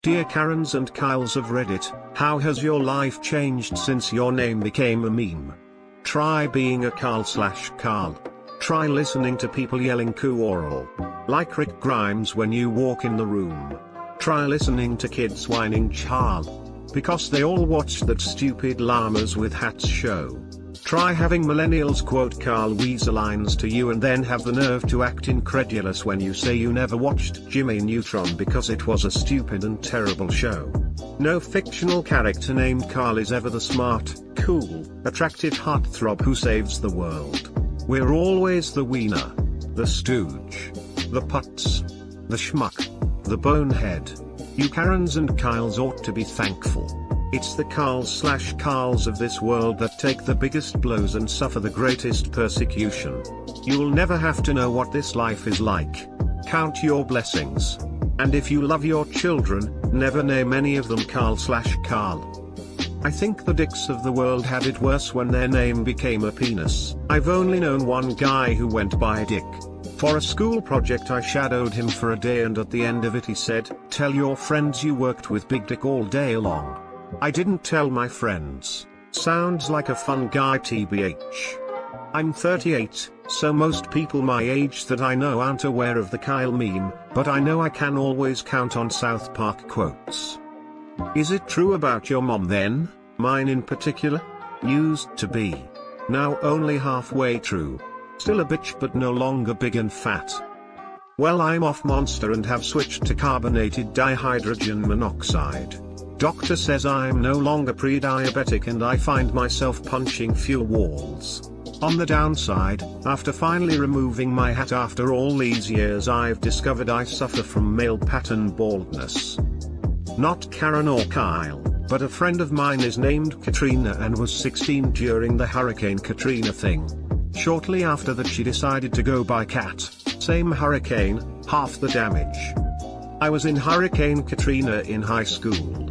Dear Karens and Kyles of Reddit, how has your life changed since your name became a meme? Try being a Carl/Carl. Try listening to people yelling coo oral. Like Rick Grimes when you walk in the room. Try listening to kids whining Charl. Because they all watched that stupid llamas with hats show. Try having millennials quote Carl Weezer lines to you and then have the nerve to act incredulous when you say you never watched Jimmy Neutron because it was a stupid and terrible show. No fictional character named Carl is ever the smart, cool, attractive heartthrob who saves the world. We're always the wiener, the stooge, the putz, the schmuck, the bonehead. You Karens and Kyles ought to be thankful. It's the Carls/Carls of this world that take the biggest blows and suffer the greatest persecution. You'll never have to know what this life is like. Count your blessings. And if you love your children, never name any of them Carl/Carl. I think the dicks of the world had it worse when their name became a penis. I've only known one guy who went by Dick. For a school project I shadowed him for a day and at the end of it he said, "Tell your friends you worked with Big Dick all day long." I didn't tell my friends. Sounds like a fun guy tbh. I'm 38, so most people my age that I know aren't aware of the Kyle meme, but I know I can always count on South Park quotes. Is it true about your mom then? Mine in particular? Used to be. Now only halfway true. Still a bitch but no longer big and fat. Well, I'm off Monster and have switched to carbonated dihydrogen monoxide. Doctor says I'm no longer pre-diabetic and I find myself punching fewer walls. On the downside, after finally removing my hat after all these years I've discovered I suffer from male pattern baldness. Not Karen or Kyle, but a friend of mine is named Katrina and was 16 during the Hurricane Katrina thing. Shortly after that she decided to go by Kat. Same hurricane, half the damage. I was in Hurricane Katrina in high school.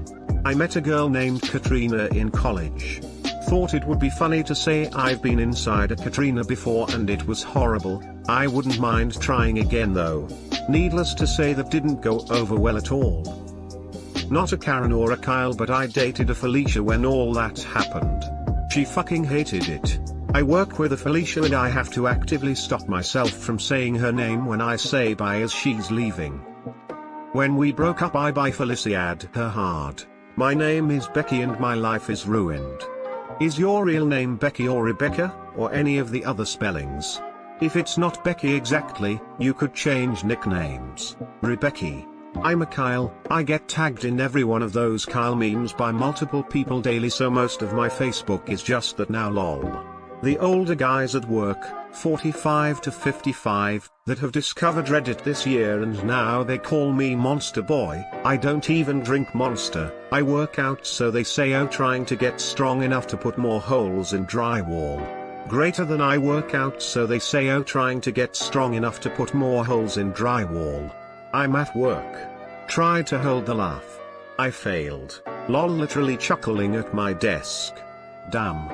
I met a girl named Katrina in college. Thought it would be funny to say I've been inside a Katrina before and it was horrible. I wouldn't mind trying again though. Needless to say that didn't go over well at all. Not a Karen or a Kyle, but I dated a Felicia when all that happened. She fucking hated it. I work with a Felicia and I have to actively stop myself from saying her name when I say bye as she's leaving. When we broke up I by Felicia'd her hard. My name is Becky and my life is ruined. Is your real name Becky or Rebecca, or any of the other spellings? If it's not Becky exactly, you could change nicknames. Rebecca. I'm a Kyle. I get tagged in every one of those Kyle memes by multiple people daily, so most of my Facebook is just that now lol. The older guys at work, 45 to 55, that have discovered Reddit this year and now they call me Monster Boy. I don't even drink Monster, I work out so they say, oh, trying to get strong enough to put more holes in drywall. Greater than I work out so they say, oh, trying to get strong enough to put more holes in drywall. I'm at work. Tried to hold the laugh. I failed. Lol, literally chuckling at my desk. Damn.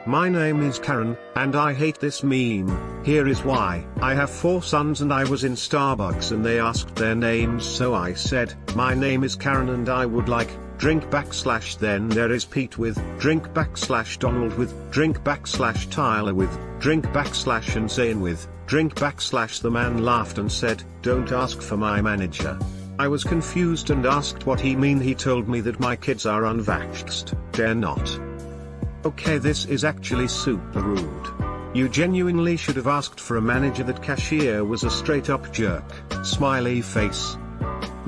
My name is Karen, and I hate this meme. Here is why. I have 4 sons and I was in Starbucks and they asked their names, so I said, my name is Karen and I would like, drink / then there is Pete with, drink / Donald with, drink / Tyler with, drink / and Zane with, drink / the man laughed and said, don't ask for my manager. I was confused and asked what he mean. He told me that my kids are unvaxxed. They're not. Okay, this is actually super rude. You genuinely should have asked for a manager. That cashier was a straight up jerk. Smiley face.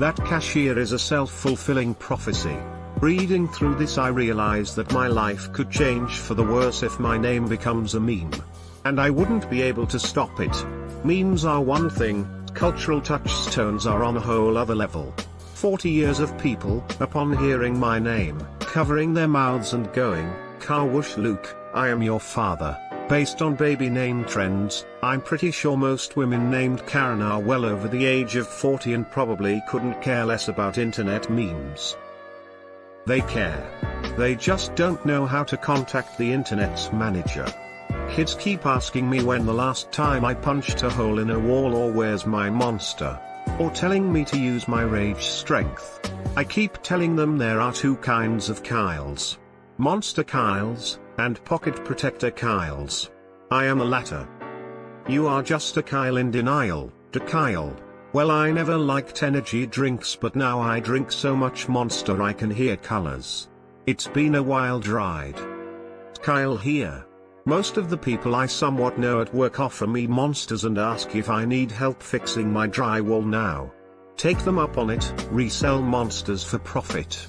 That cashier is a self-fulfilling prophecy. Reading through this I realize that my life could change for the worse if my name becomes a meme. And I wouldn't be able to stop it. Memes are one thing, cultural touchstones are on a whole other level. 40 years of people, upon hearing my name, covering their mouths and going, "Kawush Luke, I am your father." Based on baby name trends, I'm pretty sure most women named Karen are well over the age of 40 and probably couldn't care less about internet memes. They care. They just don't know how to contact the internet's manager. Kids keep asking me when the last time I punched a hole in a wall or where's my monster. Or telling me to use my rage strength. I keep telling them there are two kinds of Kyles. Monster Kyles, and Pocket Protector Kyles. I am the latter. You are just a Kyle in denial, to Kyle. Well, I never liked energy drinks, but now I drink so much Monster I can hear colors. It's been a wild ride. Kyle here. Most of the people I somewhat know at work offer me Monsters and ask if I need help fixing my drywall now. Take them up on it, resell Monsters for profit.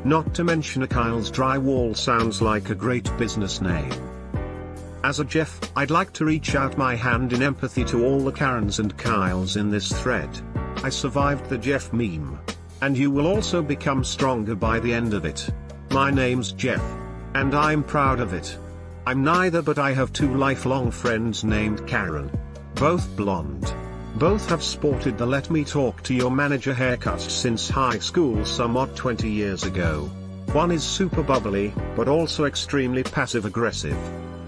Not to mention a Kyle's Drywall sounds like a great business name. As a Jeff, I'd like to reach out my hand in empathy to all the Karens and Kyles in this thread. I survived the Jeff meme. And you will also become stronger by the end of it. My name's Jeff. And I'm proud of it. I'm neither, but I have two lifelong friends named Karen. Both blonde. Both have sported the let me talk to your manager haircut since high school somewhat 20 years ago. One is super bubbly, but also extremely passive-aggressive.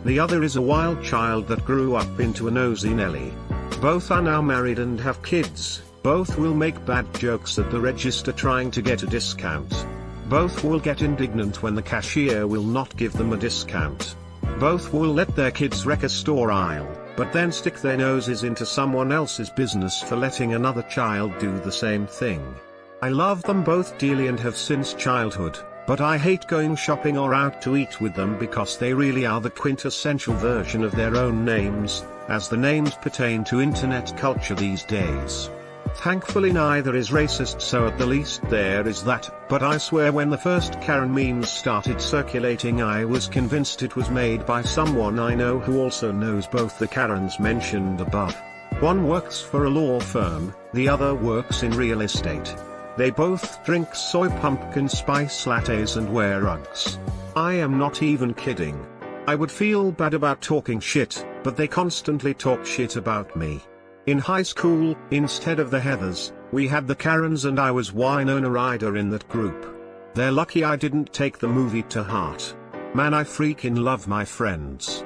The other is a wild child that grew up into a nosy Nelly. Both are now married and have kids. Both will make bad jokes at the register trying to get a discount. Both will get indignant when the cashier will not give them a discount. Both will let their kids wreck a store aisle, but then stick their noses into someone else's business for letting another child do the same thing. I love them both dearly and have since childhood, but I hate going shopping or out to eat with them because they really are the quintessential version of their own names, as the names pertain to internet culture these days. Thankfully neither is racist, so at the least there is that, but I swear when the first Karen memes started circulating I was convinced it was made by someone I know who also knows both the Karens mentioned above. One works for a law firm, the other works in real estate. They both drink soy pumpkin spice lattes and wear Uggs. I am not even kidding. I would feel bad about talking shit, but they constantly talk shit about me. In high school, instead of the Heathers, we had the Karens and I was Winona Ryder in that group. They're lucky I didn't take the movie to heart. Man, I freaking love my friends.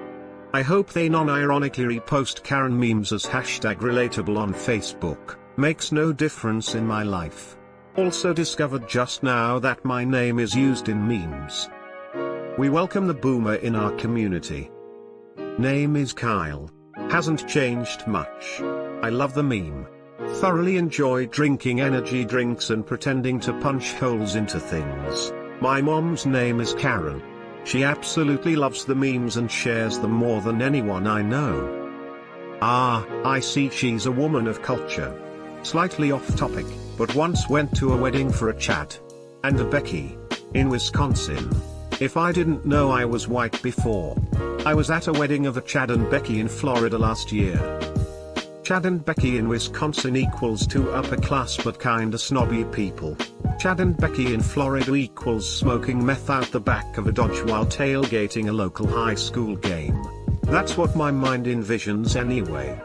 I hope they non-ironically repost Karen memes as #relatable on Facebook. Makes no difference in my life. Also discovered just now that my name is used in memes. We welcome the boomer in our community. Name is Kyle. Hasn't changed much. I love the meme. Thoroughly enjoy drinking energy drinks and pretending to punch holes into things. My mom's name is Karen. She absolutely loves the memes and shares them more than anyone I know. Ah, I see, she's a woman of culture. Slightly off topic, but once went to a wedding for a Chad and a Becky in Wisconsin. If I didn't know I was white before. I was at a wedding of a Chad and Becky in Florida last year. Chad and Becky in Wisconsin equals two upper class but kinda snobby people. Chad and Becky in Florida equals smoking meth out the back of a Dodge while tailgating a local high school game. That's what my mind envisions anyway.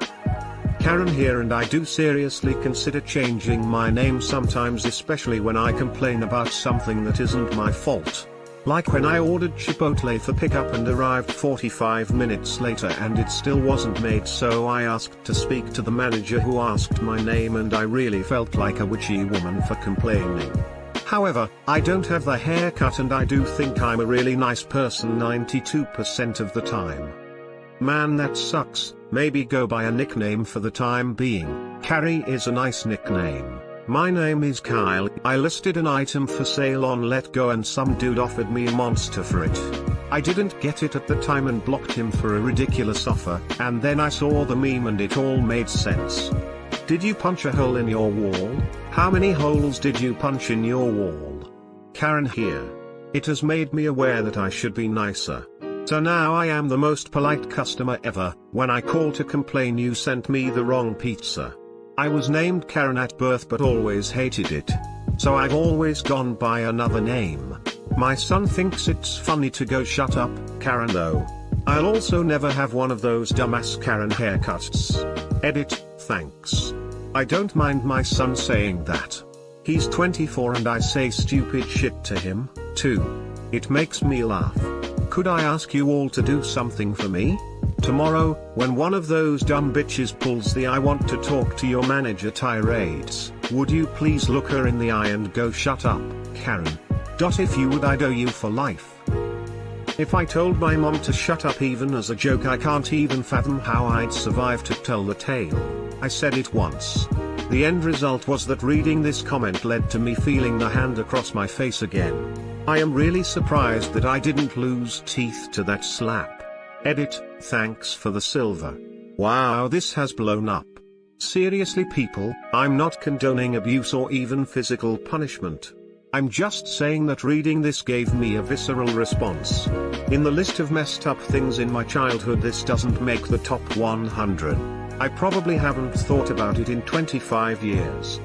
Karen here, and I do seriously consider changing my name sometimes, especially when I complain about something that isn't my fault. Like when I ordered Chipotle for pickup and arrived 45 minutes later and it still wasn't made, so I asked to speak to the manager who asked my name, and I really felt like a witchy woman for complaining. However, I don't have the haircut and I do think I'm a really nice person 92% of the time. Man, that sucks. Maybe go by a nickname for the time being. Carrie is a nice nickname. My name is Kyle. I listed an item for sale on Letgo and some dude offered me a Monster for it. I didn't get it at the time and blocked him for a ridiculous offer, and then I saw the meme and it all made sense. Did you punch a hole in your wall? How many holes did you punch in your wall? Karen here. It has made me aware that I should be nicer. So now I am the most polite customer ever. When I call to complain you sent me the wrong pizza. I was named Karen at birth but always hated it. So I've always gone by another name. My son thinks it's funny to go shut up, Karen though. I'll also never have one of those dumbass Karen haircuts. Edit, thanks. I don't mind my son saying that. He's 24 and I say stupid shit to him, too. It makes me laugh. Could I ask you all to do something for me? Tomorrow, when one of those dumb bitches pulls the "I want to talk to your manager" tirades, would you please look her in the eye and go, "Shut up, Karen"? If you would, I'd owe you for life. If I told my mom to shut up even as a joke, I can't even fathom how I'd survive to tell the tale. I said it once. The end result was that reading this comment led to me feeling the hand across my face again. I am really surprised that I didn't lose teeth to that slap. Edit, thanks for the silver. Wow, this has blown up. Seriously people, I'm not condoning abuse or even physical punishment. I'm just saying that reading this gave me a visceral response. In the list of messed up things in my childhood, this doesn't make the top 100. I probably haven't thought about it in 25 years.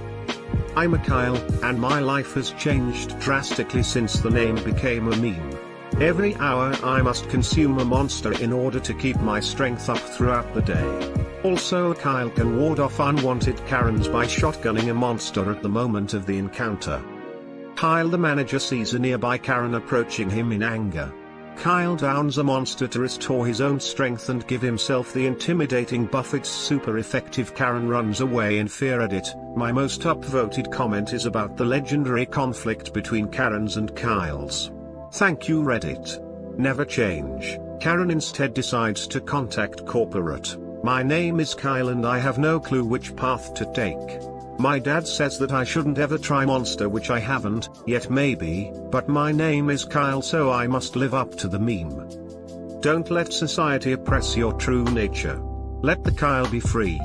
I'm a Kyle, and my life has changed drastically since the name became a meme. Every hour I must consume a monster in order to keep my strength up throughout the day. Also, Kyle can ward off unwanted Karens by shotgunning a monster at the moment of the encounter. Kyle the manager sees a nearby Karen approaching him in anger. Kyle downs a monster to restore his own strength and give himself the intimidating buff. It's super effective. Karen runs away in fear. Edit, my most upvoted comment is about the legendary conflict between Karens and Kyles. Thank you Reddit. Never change. Karen instead decides to contact corporate. My name is Kyle and I have no clue which path to take. My dad says that I shouldn't ever try monster, which I haven't, yet maybe, but my name is Kyle, so I must live up to the meme. Don't let society oppress your true nature. Let the Kyle be free.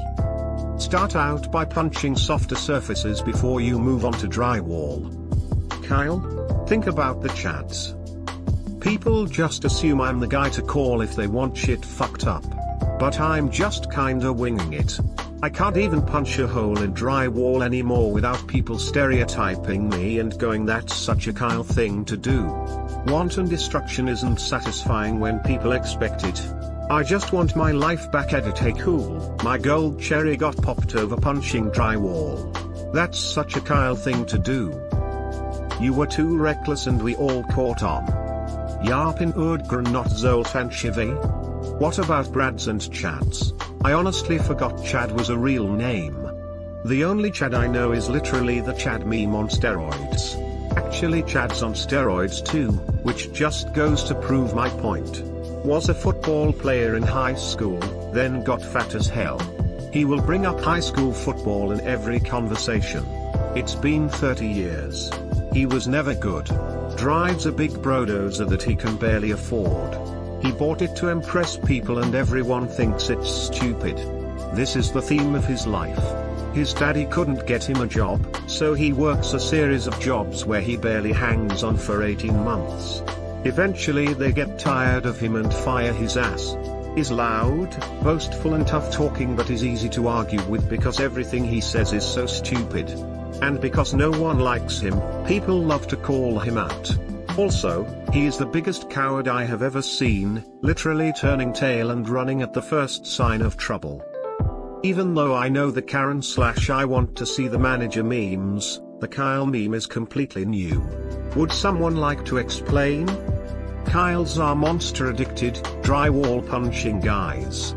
Start out by punching softer surfaces before you move on to drywall. Kyle? Think about the chats. People just assume I'm the guy to call if they want shit fucked up. But I'm just kinda winging it. I can't even punch a hole in drywall anymore without people stereotyping me and going, "That's such a Kyle thing to do." Wanton destruction isn't satisfying when people expect it. I just want my life back. Edit, hey cool, my gold cherry got popped over punching drywall. That's such a Kyle thing to do. You were too reckless and we all caught on. Yarpin Urdgren not Zoltan Shivi? What about Brads and Chads? I honestly forgot Chad was a real name. The only Chad I know is literally the Chad meme on steroids. Actually Chad's on steroids too, which just goes to prove my point. Was a football player in high school, then got fat as hell. He will bring up high school football in every conversation. It's been 30 years. He was never good. Drives a big brodozer that he can barely afford. He bought it to impress people and everyone thinks it's stupid. This is the theme of his life. His daddy couldn't get him a job, so he works a series of jobs where he barely hangs on for 18 months. Eventually they get tired of him and fire his ass. Is loud, boastful and tough talking, but is easy to argue with because everything he says is so stupid. And because no one likes him, people love to call him out. Also, he is the biggest coward I have ever seen, literally turning tail and running at the first sign of trouble. Even though I know the Karen/I want to see the manager memes, the Kyle meme is completely new. Would someone like to explain? Kyles are monster addicted, drywall punching guys.